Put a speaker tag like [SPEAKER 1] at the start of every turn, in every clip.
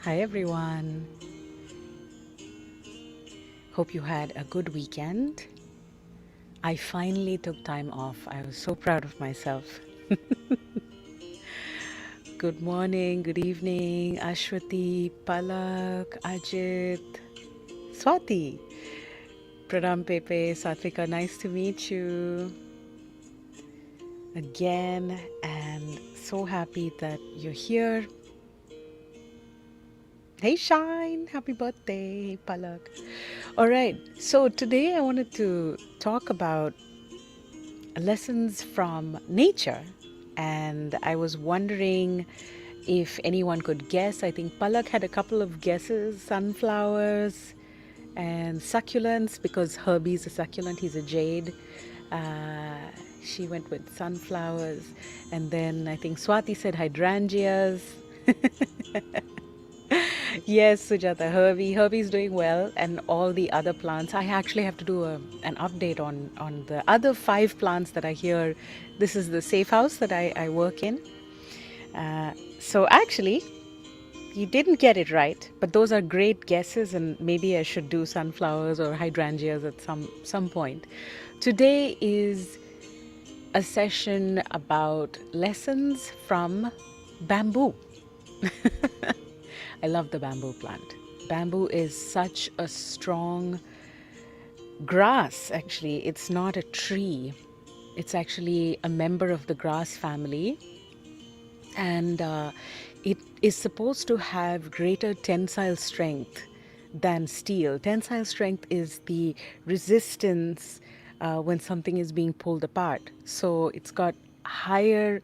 [SPEAKER 1] Hi everyone. Hope you had a good weekend. I finally took time off. I was so proud of myself. Good morning, good evening, Ashwati, Palak, Ajit, Swati, Pranam Pepe, Satvika, nice to meet you again and so happy that you're here. Hey Shine, happy birthday, hey Palak. All right, so today I wanted to talk about lessons from nature. And I was wondering if anyone could guess. I think Palak had a couple of guesses: sunflowers and succulents, because Herbie's a succulent, he's a jade. Uh, she went with sunflowers. And then I think Swati said hydrangeas. Yes, Sujata, Herbie's doing well, and all the other plants. I actually have to do an update on the other 5 plants that I hear. This is the safe house that I work in. So actually, you didn't get it right, but those are great guesses, and maybe I should do sunflowers or hydrangeas at some point. Today is a session about lessons from bamboo. I love the bamboo plant. Bamboo is such a strong grass, actually. It's not a tree, it's actually a member of the grass family. And it is supposed to have greater tensile strength than steel. Tensile strength is the resistance when something is being pulled apart. So it's got higher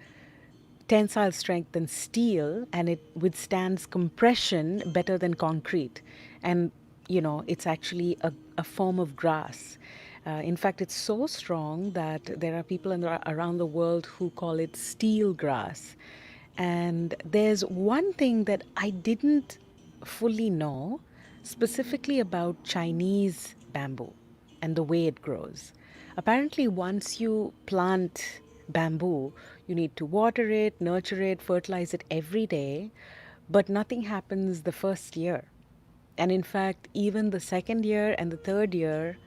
[SPEAKER 1] tensile strength than steel, and it withstands compression better than concrete. And it's actually a form of grass. In fact, it's so strong that there are people around the world who call it steel grass. And there's one thing that I didn't fully know specifically about Chinese bamboo and the way it grows. Apparently, once you plant bamboo, you need to water it, nurture it, fertilize it every day, but nothing happens the first year. And in fact, even the second year and the third year,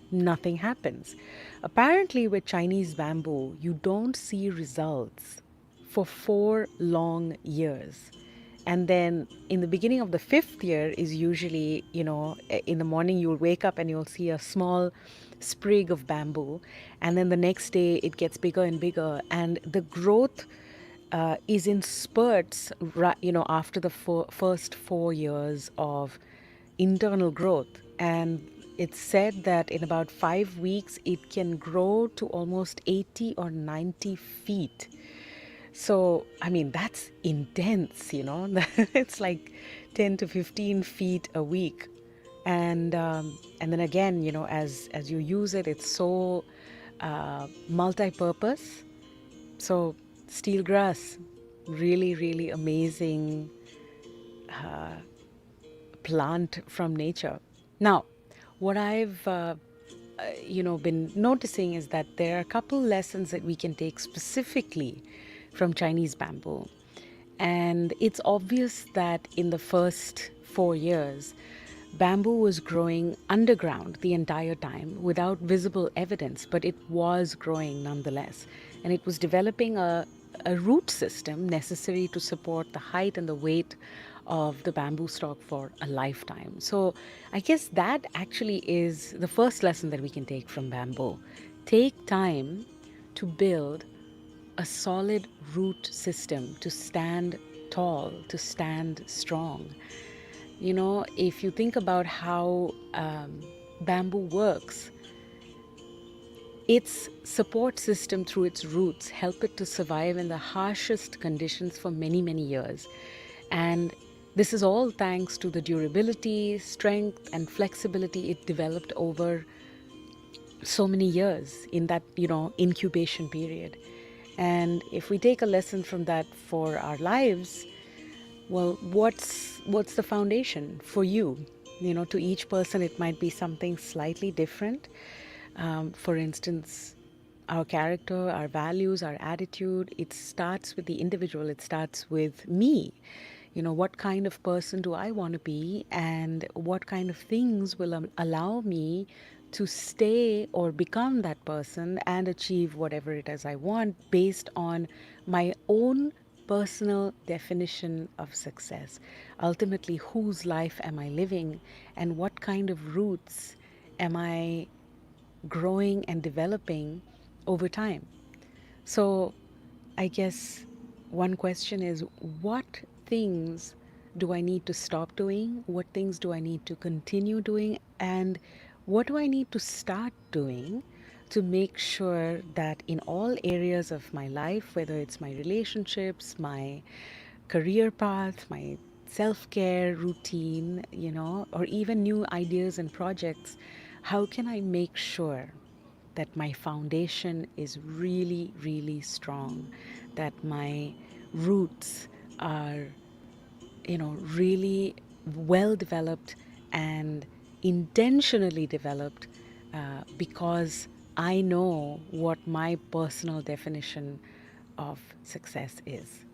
[SPEAKER 1] nothing happens. Apparently, with Chinese bamboo, you don't see results for 4 long years. And then in the beginning of the fifth year is usually, in the morning you'll wake up and you'll see a small sprig of bamboo. And then the next day it gets bigger and bigger. And the growth is in spurts, after the first 4 years of internal growth. And it's said that in about 5 weeks, it can grow to almost 80 or 90 feet. So, I mean, that's intense. It's like 10 to 15 feet a week. And then again, as you use it, it's so multi-purpose. So, steel grass, really, really amazing plant from nature. Now, what I've been noticing is that there are a couple lessons that we can take specifically from Chinese bamboo. And it's obvious that in the first 4 years, bamboo was growing underground the entire time without visible evidence, but it was growing nonetheless. And it was developing a root system necessary to support the height and the weight of the bamboo stalk for a lifetime. So I guess that actually is the first lesson that we can take from bamboo. Take time to build a solid root system to stand tall, to stand strong. If you think about how bamboo works, its support system through its roots help it to survive in the harshest conditions for many, many years. And this is all thanks to the durability, strength, and flexibility it developed over so many years in that, incubation period. And if we take a lesson from that for our lives, well, what's the foundation for you? To each person, it might be something slightly different. For instance, our character, our values, our attitude, it starts with the individual. It starts with me. What kind of person do I want to be, and what kind of things will allow me to stay or become that person and achieve whatever it is I want based on my own personal definition of success. Ultimately, whose life am I living, and what kind of roots am I growing and developing over time? So, I guess one question is, what things do I need to stop doing? What things do I need to continue doing? And what do I need to start doing to make sure that in all areas of my life, whether it's my relationships, my career path, my self care routine, or even new ideas and projects, how can I make sure that my foundation is really, really strong, that my roots are, really well developed and intentionally developed, because I know what my personal definition of success is.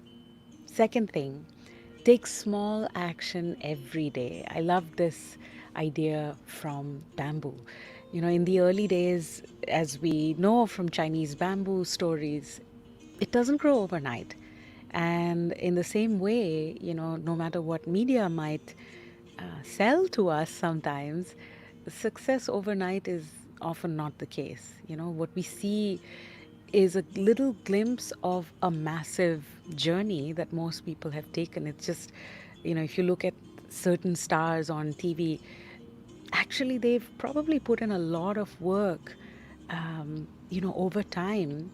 [SPEAKER 1] Second thing, take small action every day. I love this idea from bamboo. In the early days, as we know from Chinese bamboo stories, it doesn't grow overnight. And in the same way, no matter what media might sell to us sometimes, success overnight is often not the case. What we see is a little glimpse of a massive journey that most people have taken. It's just, if you look at certain stars on TV, actually they've probably put in a lot of work, over time,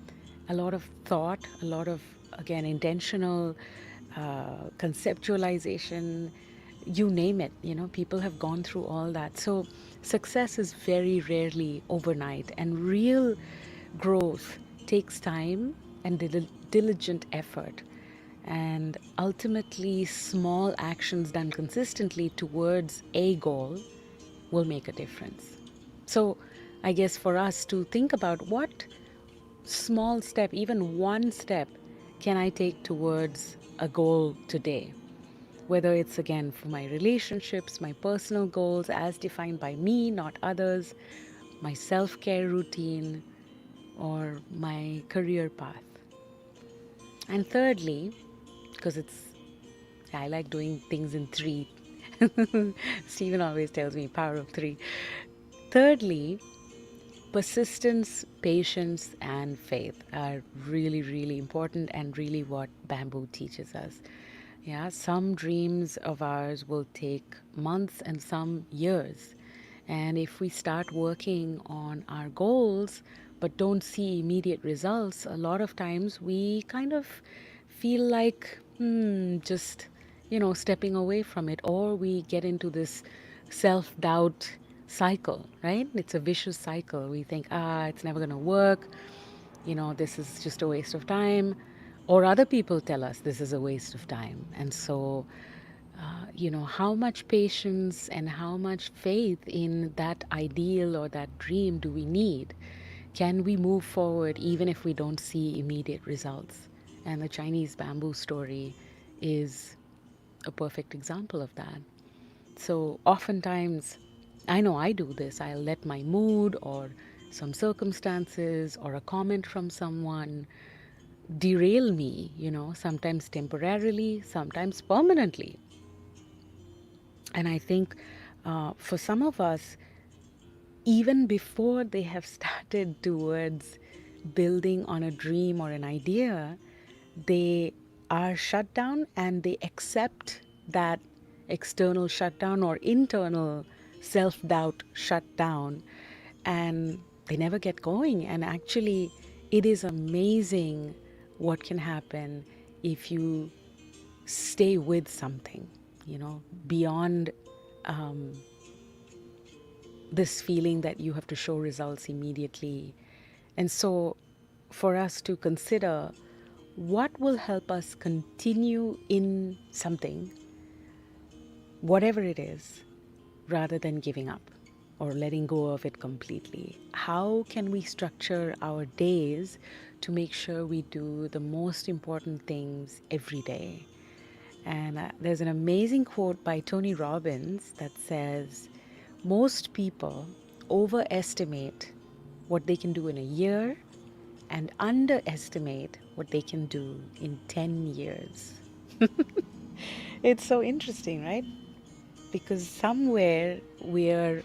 [SPEAKER 1] a lot of thought, a lot of, again, intentional conceptualization, you name it. People have gone through all that. So success is very rarely overnight, and real growth takes time and diligent effort. And ultimately, small actions done consistently towards a goal will make a difference. So, I guess for us to think about, what small step, even one step, can I take towards a goal today? Whether it's, again, for my relationships, my personal goals as defined by me, not others, my self care routine, or my career path. And thirdly, because I like doing things in three. Stephen always tells me power of three. Thirdly, persistence, patience, and faith are really, really important, and really what bamboo teaches us. Yeah, some dreams of ours will take months and some years. And if we start working on our goals but don't see immediate results, a lot of times we kind of feel like, just, stepping away from it, or we get into this self doubt cycle, right? It's a vicious cycle. We think, it's never going to work. This is just a waste of time. Or other people tell us this is a waste of time. And so, how much patience and how much faith in that ideal or that dream do we need? Can we move forward even if we don't see immediate results? And the Chinese bamboo story is a perfect example of that. So oftentimes, I know I do this. I'll let my mood or some circumstances or a comment from someone derail me, sometimes temporarily, sometimes permanently. And I think for some of us, even before they have started towards building on a dream or an idea, they are shut down, and they accept that external shutdown or internal self doubt shutdown, and they never get going. And actually, it is amazing what can happen if you stay with something, beyond this feeling that you have to show results immediately. And so, for us to consider what will help us continue in something, whatever it is, rather than giving up or letting go of it completely. How can we structure our days to make sure we do the most important things every day? And there's an amazing quote by Tony Robbins that says, most people overestimate what they can do in a year and underestimate what they can do in 10 years. It's so interesting, right? Because somewhere we're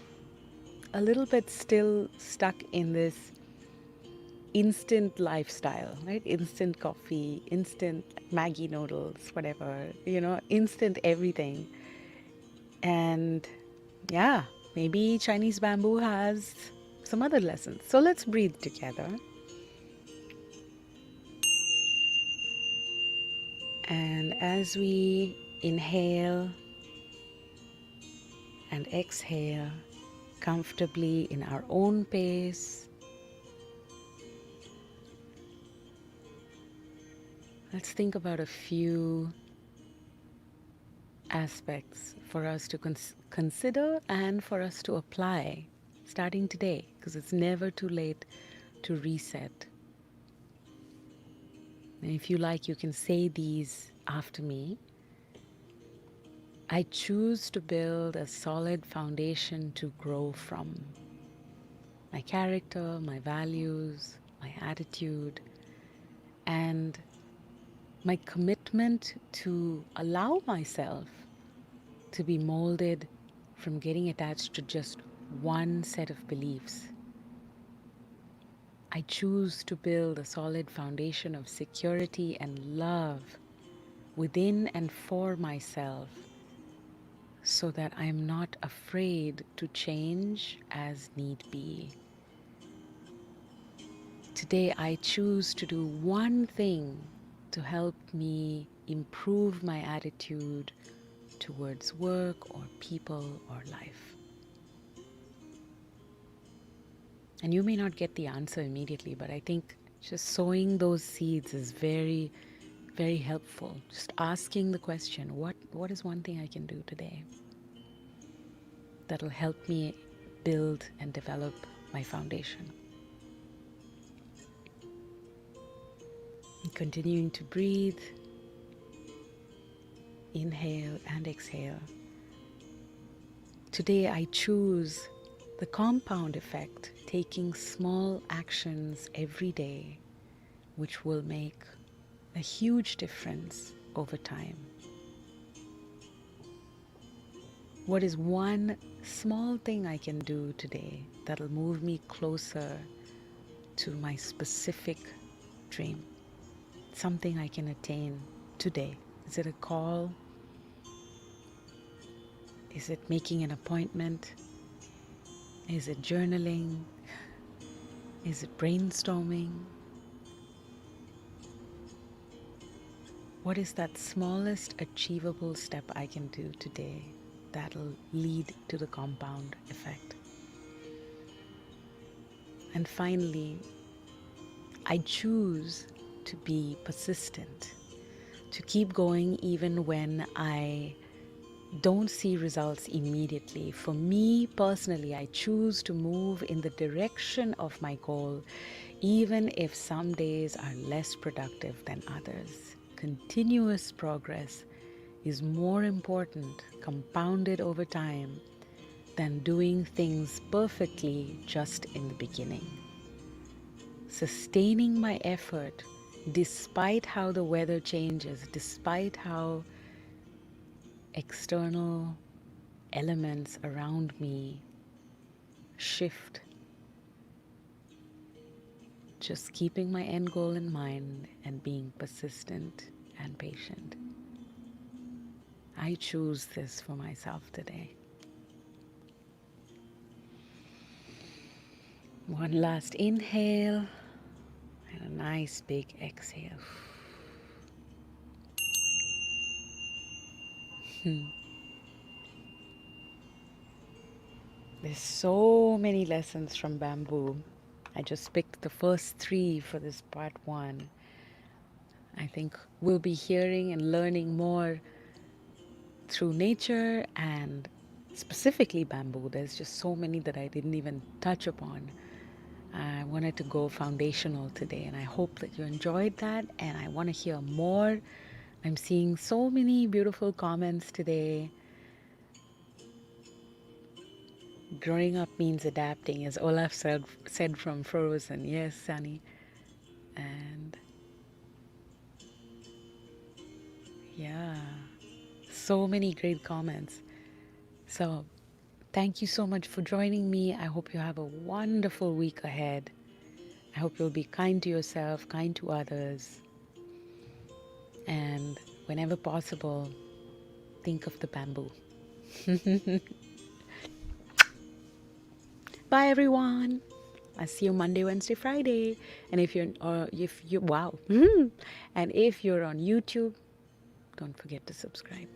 [SPEAKER 1] a little bit still stuck in this instant lifestyle, right? Instant coffee, instant Maggie noodles, whatever, instant everything. And yeah, maybe Chinese bamboo has some other lessons. So let's breathe together. And as we inhale and exhale comfortably in our own pace, let's think about a few aspects for us to consider and for us to apply starting today, because it's never too late to reset. And if you like, you can say these after me. I choose to build a solid foundation to grow from. My character, my values, my attitude, and my commitment to allow myself to be molded from getting attached to just one set of beliefs. I choose to build a solid foundation of security and love within and for myself, so that I am not afraid to change as need be. Today I choose to do one thing to help me improve my attitude towards work or people or life. And you may not get the answer immediately, but I think just sowing those seeds is very, very helpful. Just asking the question, what is one thing I can do today that'll help me build and develop my foundation? And continuing to breathe, inhale and exhale. Today I choose the compound effect, taking small actions every day, which will make a huge difference over time. What is one small thing I can do today that'll move me closer to my specific dream? Something I can attain today. Is it a call? Is it making an appointment? Is it journaling? Is it brainstorming? What is that smallest achievable step I can do today that'll lead to the compound effect? And finally, I choose to be persistent, to keep going even when I don't see results immediately. For me personally, I choose to move in the direction of my goal, even if some days are less productive than others. Continuous progress is more important, compounded over time, than doing things perfectly just in the beginning. Sustaining my effort despite how the weather changes, despite how external elements around me shift. Just keeping my end goal in mind and being persistent and patient. I choose this for myself today. One last inhale and a nice big exhale. There's so many lessons from bamboo. I just picked the first 3 for this part 1. I think we'll be hearing and learning more through nature and specifically bamboo. There's just so many that I didn't even touch upon. I wanted to go foundational today, and I hope that you enjoyed that, and I want to hear more I'm seeing so many beautiful comments today. Growing up means adapting, as Olaf said from Frozen. Yes, Sunny. And yeah, so many great comments. So thank you so much for joining me. I hope you have a wonderful week ahead. I hope you'll be kind to yourself, kind to others, and whenever possible, think of the bamboo. Bye, everyone. I'll see you Monday, Wednesday, Friday. And if you wow, and if you're on YouTube, don't forget to subscribe.